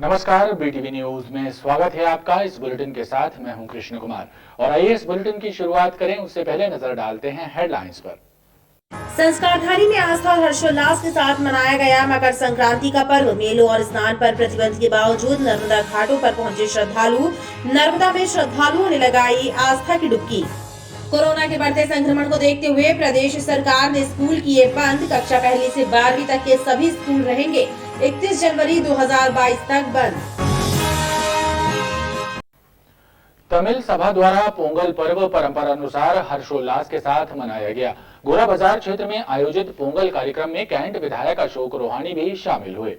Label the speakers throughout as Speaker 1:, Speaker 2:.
Speaker 1: नमस्कार, BTV news में स्वागत है आपका। इस बुलेटिन के साथ मैं हूं कृष्ण कुमार और आइए इस बुलेटिन की शुरुआत करें। उससे पहले नजर डालते हैं हेडलाइंस पर।
Speaker 2: संस्कारधानी में आस्था और हर्षोल्लास के साथ मनाया गया मकर संक्रांति का पर्व। मेलों और स्नान पर प्रतिबंध के बावजूद नर्मदा घाटों पर पहुंचे श्रद्धालु। नर्मदा में श्रद्धालुओं ने लगाई आस्था की डुबकी। कोरोना के बढ़ते संक्रमण को देखते हुए प्रदेश सरकार ने स्कूल किए बंद। कक्षा 1 से 12वीं तक के सभी स्कूल रहेंगे 31 जनवरी 2022 तक बंद।
Speaker 1: तमिल सभा द्वारा पोंगल पर्व परंपरा अनुसार हर्षोल्लास के साथ मनाया गया। गोरा बाजार क्षेत्र में आयोजित पोंगल कार्यक्रम में कैंट विधायक अशोक रोहानी भी शामिल हुए।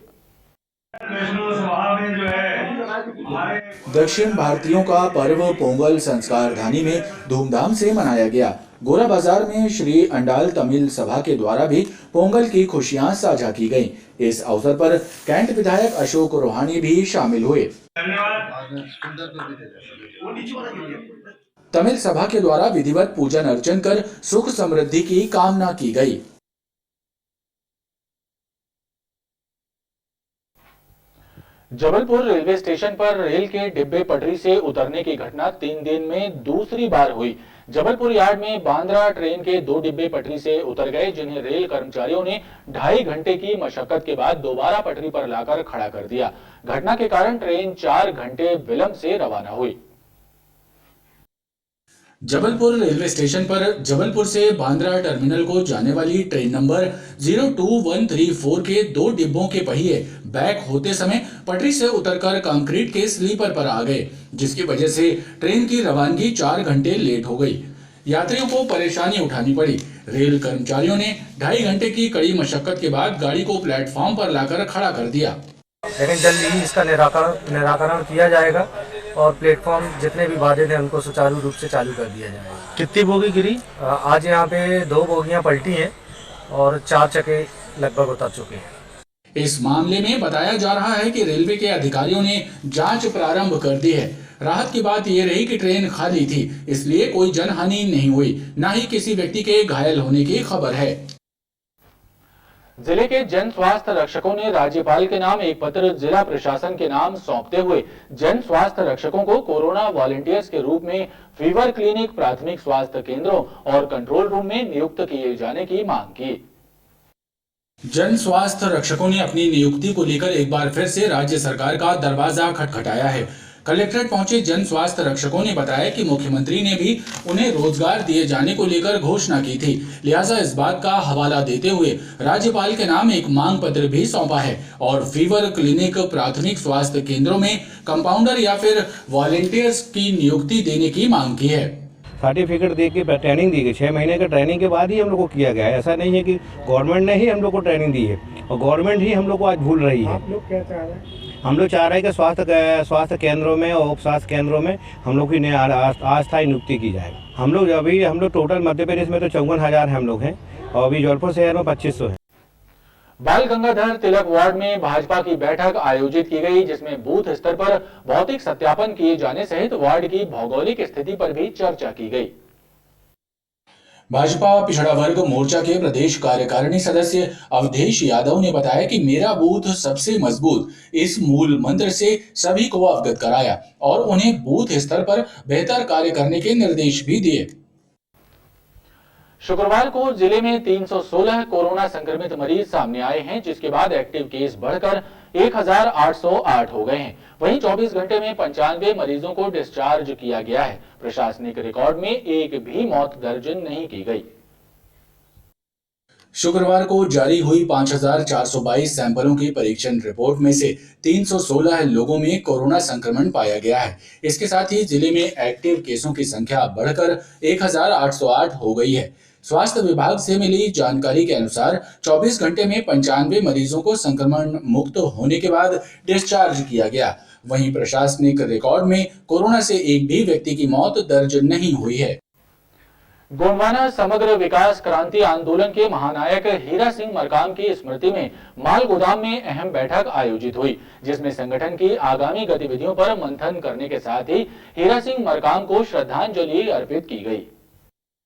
Speaker 3: दक्षिण भारतीयों का पर्व पोंगल संस्कारधानी में धूमधाम से मनाया गया। गोरा बाजार में श्री अंडाल तमिल सभा के द्वारा भी पोंगल की खुशियां साझा की गईं। इस अवसर पर कैंट विधायक अशोक रोहानी भी शामिल हुए। तमिल सभा के द्वारा विधिवत पूजन अर्चन कर सुख समृद्धि की कामना की गई।
Speaker 1: जबलपुर रेलवे स्टेशन पर रेल के डिब्बे पटरी से उतरने की घटना 3 दिन में दूसरी बार हुई। जबलपुर यार्ड में बांद्रा ट्रेन के 2 डिब्बे पटरी से उतर गए, जिन्हें रेल कर्मचारियों ने 2.5 घंटे की मशक्कत के बाद दोबारा पटरी पर लाकर खड़ा कर दिया। घटना के कारण ट्रेन 4 घंटे विलंब से रवाना हुई।
Speaker 3: जबलपुर रेलवे स्टेशन पर जबलपुर से बांद्रा टर्मिनल को जाने वाली ट्रेन नंबर 02134 के 2 डिब्बों के पहिए बैक होते समय पटरी से उतरकर कंक्रीट के स्लीपर पर आ गए, जिसकी वजह से ट्रेन की रवानगी 4 घंटे लेट हो गई। यात्रियों को परेशानी उठानी पड़ी। रेल कर्मचारियों ने 2.5 घंटे की कड़ी मशक्कत के बाद गाड़ी को प्लेटफॉर्म पर लाकर खड़ा कर दिया।
Speaker 4: लेकिन जल्द ही इसका निराकरण किया जाएगा और प्लेटफॉर्म जितने भी बाधित हैं उनको सुचारू रूप से चालू कर दिया जाएगा।
Speaker 5: कितनी बोगी गिरी?
Speaker 4: आज यहाँ पे 2 बोगियाँ पलटी हैं और 4 चक्के लगभग उतर चुके हैं।
Speaker 3: इस मामले में बताया जा रहा है कि रेलवे के अधिकारियों ने जांच प्रारंभ कर दी है। राहत की बात यह रही कि ट्रेन खाली थी, इसलिए कोई जनहानि नहीं हुई, न ही किसी व्यक्ति के घायल होने की खबर है।
Speaker 1: जिले के जन स्वास्थ्य रक्षकों ने राज्यपाल के नाम एक पत्र जिला प्रशासन के नाम सौंपते हुए जन स्वास्थ्य रक्षकों को कोरोना वॉलंटियर्स के रूप में फीवर क्लिनिक, प्राथमिक स्वास्थ्य केंद्रों और कंट्रोल रूम में नियुक्त किए जाने की मांग की।
Speaker 3: जन स्वास्थ्य रक्षकों ने अपनी नियुक्ति को लेकर एक बार फिर से राज्य सरकार का दरवाजा खटखटाया है। कलेक्ट्रेट पहुंचे जन स्वास्थ्य रक्षकों ने बताया कि मुख्यमंत्री ने भी उन्हें रोजगार दिए जाने को लेकर घोषणा की थी, लिहाजा इस बात का हवाला देते हुए राज्यपाल के नाम एक मांग पत्र भी सौंपा है और फीवर क्लिनिक, प्राथमिक स्वास्थ्य केंद्रों में कंपाउंडर या फिर वॉलंटियर्स की नियुक्ति देने की मांग की है।
Speaker 5: सर्टिफिकेट दे के ट्रेनिंग दी गई। 6 महीने का ट्रेनिंग के बाद ही हम लोग को किया गया है। ऐसा नहीं है कि गवर्नमेंट ने ही हम लोग को ट्रेनिंग दी है और गवर्नमेंट ही हम लोग को आज भूल रही है।
Speaker 4: आप लोग क्या चाह रहे हैं?
Speaker 5: हम लोग चाह रहे हैं कि स्वास्थ्य केंद्रों में और उप स्वास्थ्य केंद्रों में हम लोग की अस्थायी नियुक्ति की जाए। हम लोग टोटल मध्य प्रदेश में तो 54,000 हम लोग हैं और अभी जबलपुर शहर में 2500 है।
Speaker 1: बाल गंगाधर तिलक वार्ड में भाजपा की बैठक आयोजित की गई, जिसमें बूथ स्तर पर भौतिक सत्यापन किए जाने सहित वार्ड की भौगोलिक स्थिति पर भी चर्चा की गई।
Speaker 3: भाजपा पिछड़ा वर्ग मोर्चा के प्रदेश कार्यकारिणी सदस्य अवधेश यादव ने बताया कि मेरा बूथ सबसे मजबूत इस मूल मंत्र से सभी को अवगत कराया और उन्हें बूथ स्तर पर बेहतर कार्य करने के निर्देश भी दिए।
Speaker 1: शुक्रवार को जिले में 316 कोरोना संक्रमित मरीज सामने आए हैं, जिसके बाद एक्टिव केस बढ़कर 1808 हो गए हैं। वहीं 24 घंटे में 95 मरीजों को डिस्चार्ज किया गया है। प्रशासनिक रिकॉर्ड में एक भी मौत दर्ज नहीं की गई।
Speaker 3: शुक्रवार को जारी हुई 5,422 सैंपलों की परीक्षण रिपोर्ट में से 316 लोगों में कोरोना संक्रमण पाया गया है। इसके साथ ही जिले में एक्टिव केसों की संख्या बढ़कर 1808 हो गई है। स्वास्थ्य विभाग से मिली जानकारी के अनुसार 24 घंटे में 95 मरीजों को संक्रमण मुक्त होने के बाद डिस्चार्ज किया गया। वहीं प्रशासनिक रिकॉर्ड में कोरोना से एक भी व्यक्ति की मौत दर्ज नहीं हुई है।
Speaker 1: गोंडवाना समग्र विकास क्रांति आंदोलन के महानायक हीरा सिंह मरकाम की स्मृति में माल गोदाम में अहम बैठक आयोजित हुई, जिसमें संगठन की आगामी गतिविधियों पर मंथन करने के साथ ही हीरा सिंह मरकाम को श्रद्धांजलि अर्पित की गई।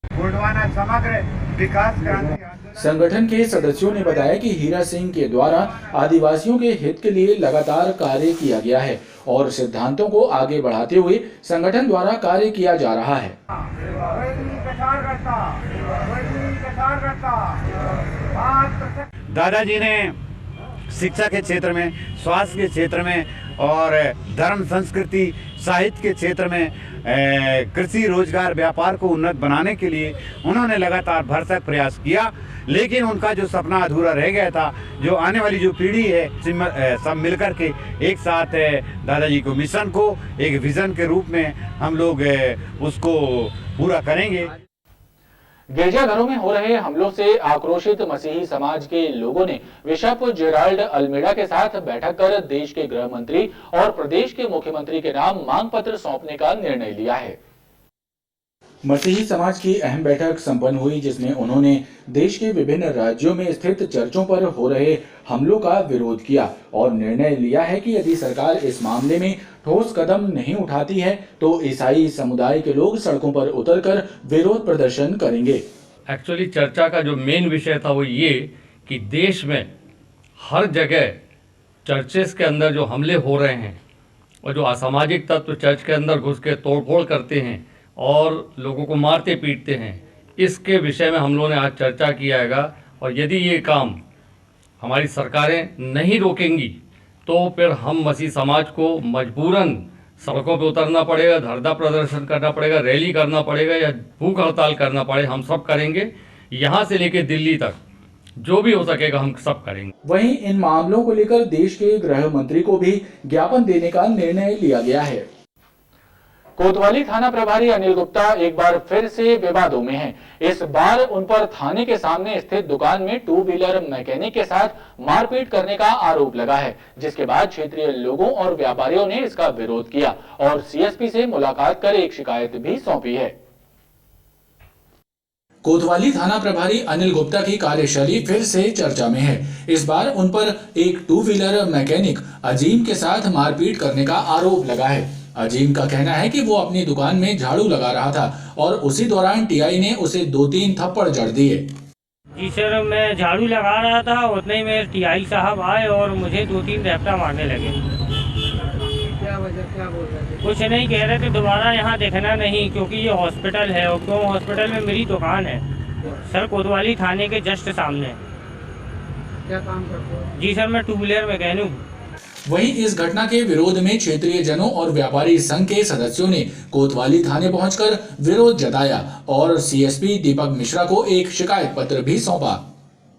Speaker 6: गोंडवाना समग्र विकास क्रांति
Speaker 3: संगठन के सदस्यों ने बताया कि हीरा सिंह के द्वारा आदिवासियों के हित के लिए लगातार कार्य किया गया है और सिद्धांतों को आगे बढ़ाते हुए संगठन द्वारा कार्य किया जा रहा है।
Speaker 6: दादाजी ने शिक्षा के क्षेत्र में, स्वास्थ्य के क्षेत्र में और धर्म संस्कृति साहित्य के क्षेत्र में, कृषि रोजगार व्यापार को उन्नत बनाने के लिए उन्होंने लगातार भरसक प्रयास किया। लेकिन उनका जो सपना अधूरा रह गया था, जो आने वाली जो पीढ़ी है, सब मिलकर के एक साथ दादाजी को मिशन को एक विजन के रूप में हम लोग उसको पूरा करेंगे।
Speaker 1: गिरजाघरों में हो रहे हमलों से आक्रोशित मसीही समाज के लोगों ने बिशप जेराल्ड अल्मेडा के साथ बैठक कर देश के गृह मंत्री और प्रदेश के मुख्यमंत्री के नाम मांग पत्र सौंपने का निर्णय लिया है।
Speaker 3: मसीही समाज की अहम बैठक संपन्न हुई, जिसमें उन्होंने देश के विभिन्न राज्यों में स्थित चर्चों पर हो रहे हमलों का विरोध किया और निर्णय लिया है कि यदि सरकार इस मामले में ठोस कदम नहीं उठाती है तो ईसाई समुदाय के लोग सड़कों पर उतरकर विरोध प्रदर्शन करेंगे।
Speaker 7: एक्चुअली चर्चा का जो मेन विषय था वो ये कि देश में हर जगह चर्चेस के अंदर जो हमले हो रहे हैं और जो असामाजिक तत्व चर्च के अंदर घुस के तोड़फोड़ करते हैं और लोगों को मारते पीटते हैं, इसके विषय में हम लोगों ने आज चर्चा किया है। और यदि ये काम हमारी सरकारें नहीं रोकेंगी तो फिर हम मसीह समाज को मजबूरन सड़कों पे उतरना पड़ेगा, धरना प्रदर्शन करना पड़ेगा, रैली करना पड़ेगा या भूख हड़ताल करना पड़े, हम सब करेंगे। यहाँ से लेकर दिल्ली तक जो भी हो सकेगा हम सब करेंगे।
Speaker 3: वहीं इन मामलों को लेकर देश के गृह मंत्री को भी ज्ञापन देने का निर्णय लिया गया है।
Speaker 1: कोतवाली थाना प्रभारी अनिल गुप्ता एक बार फिर से विवादों में हैं। इस बार उन पर थाने के सामने स्थित दुकान में टू व्हीलर मैकेनिक के साथ मारपीट करने का आरोप लगा है, जिसके बाद क्षेत्रीय लोगों और व्यापारियों ने इसका विरोध किया और सीएसपी से मुलाकात कर एक शिकायत भी सौंपी है।
Speaker 3: कोतवाली थाना प्रभारी अनिल गुप्ता की कार्यशैली फिर से चर्चा में है। इस बार उन पर एक टू व्हीलर मैकेनिक अजीम के साथ मारपीट करने का आरोप लगा है। अजीम का कहना है कि वो अपनी दुकान में झाड़ू लगा रहा था और उसी दौरान टीआई ने उसे 2-3 थप्पड़ जड़ दिए।
Speaker 8: जी सर, मैं झाड़ू लगा रहा था, उतने ही में टीआई साहब आए और मुझे 2-3 रैप्टा मारने लगे। क्या वजह, क्या बोल रहे थे? कुछ नहीं, कह रहे थे दोबारा यहाँ देखना नहीं क्योंकि ये हॉस्पिटल है। और क्यों हॉस्पिटल में मेरी दुकान है सर, कोतवाली थाने के जस्ट सामने। क्या काम करते हो? जी सर, मैं टू व्हीलर मैकेनिक हूँ।
Speaker 3: वहीं इस घटना के विरोध में क्षेत्रीय जनों और व्यापारी संघ के सदस्यों ने कोतवाली थाने पहुंचकर विरोध जताया और सीएसपी दीपक मिश्रा को एक शिकायत पत्र भी सौंपा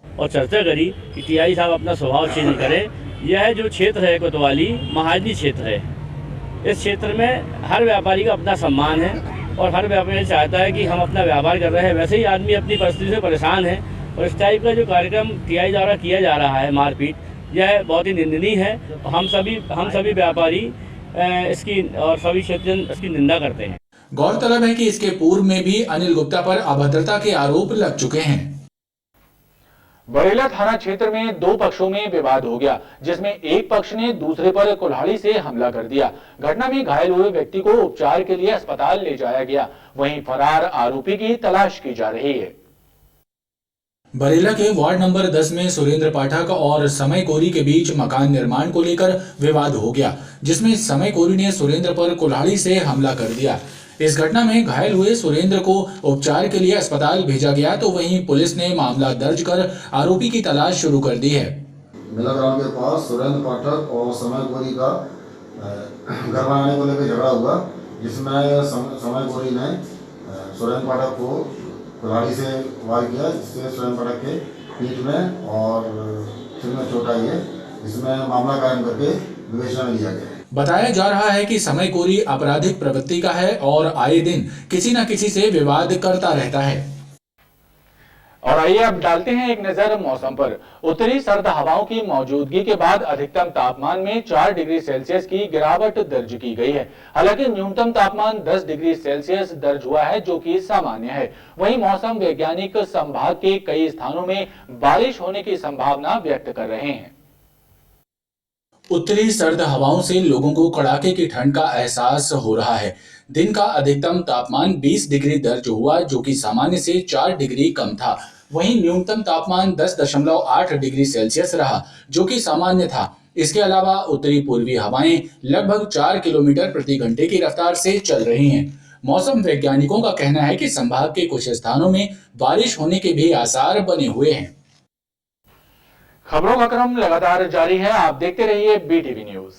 Speaker 9: और चर्चा करी कि टीआई साहब अपना स्वभाव चेंज करें। यह जो क्षेत्र है कोतवाली महाजनी क्षेत्र है, इस क्षेत्र में हर व्यापारी का अपना सम्मान है और हर व्यापारी चाहता है कि हम अपना व्यापार कर रहे हैं। वैसे ही आदमी अपनी परिस्थिति से परेशान है और इस टाइप का जो कार्यक्रम टीआई द्वारा किया जा रहा है मारपीट, यह बहुत ही निंदनीय है। हम सभी व्यापारी इसकी और सभी क्षेत्र इसकी निंदा करते हैं।
Speaker 3: गौरतलब है कि इसके पूर्व में भी अनिल गुप्ता पर अभद्रता के आरोप लग चुके हैं।
Speaker 1: बरेला थाना क्षेत्र में 2 पक्षों में विवाद हो गया, जिसमें एक पक्ष ने दूसरे पर कुल्हाड़ी से हमला कर दिया। घटना में घायल हुए व्यक्ति को उपचार के लिए अस्पताल ले जाया गया। वहीं फरार आरोपी की तलाश की जा रही है।
Speaker 3: बरेला के वार्ड नंबर 10 में सुरेंद्र पाठक और समय कोरी के बीच मकान निर्माण को लेकर विवाद हो गया, जिसमें समय कोरी ने सुरेंद्र पर कुल्हाड़ी से हमला कर दिया। इस घटना में घायल हुए सुरेंद्र को उपचार के लिए अस्पताल भेजा गया, तो वहीं पुलिस ने मामला दर्ज कर आरोपी की तलाश शुरू कर दी है।
Speaker 10: मेला ग्राउंड के पास सुरेंद्र पाठक और समय कोरी का घर बनाने को लेकर झगड़ा हुआ, जिसमें समय कोरी ने सुरेंद्र पाठक को कुल्हाड़ी से वार किया, जिससे सुरेंद्र पाठक के पीठ में और सिर में चोट आई है। इसमें मामला कायम करके विवेचना में लिया गया।
Speaker 3: बताया जा रहा है कि समय कोरी आपराधिक प्रवृत्ति का है और आए दिन किसी न किसी से विवाद करता रहता है।
Speaker 1: और आइए अब डालते हैं एक नजर मौसम पर। उत्तरी सर्द हवाओं की मौजूदगी के बाद अधिकतम तापमान में 4 डिग्री सेल्सियस की गिरावट दर्ज की गई है। हालांकि न्यूनतम तापमान 10 डिग्री सेल्सियस दर्ज हुआ है, जो कि सामान्य है। वहीं मौसम वैज्ञानिक संभाग के कई स्थानों में बारिश होने की संभावना व्यक्त कर रहे हैं।
Speaker 3: उत्तरी सर्द हवाओं से लोगों को कड़ाके की ठंड का एहसास हो रहा है। दिन का अधिकतम तापमान 20 डिग्री दर्ज हुआ, जो कि सामान्य से 4 डिग्री कम था। वहीं न्यूनतम तापमान 10.8 डिग्री सेल्सियस रहा, जो कि सामान्य था। इसके अलावा उत्तरी पूर्वी हवाएं लगभग 4 किलोमीटर प्रति घंटे की रफ्तार से चल रही हैं। मौसम वैज्ञानिकों का कहना है कि संभाग के कुछ स्थानों में बारिश होने के भी आसार बने हुए हैं।
Speaker 1: खबरों का क्रम लगातार जारी है, आप देखते रहिए BTV न्यूज।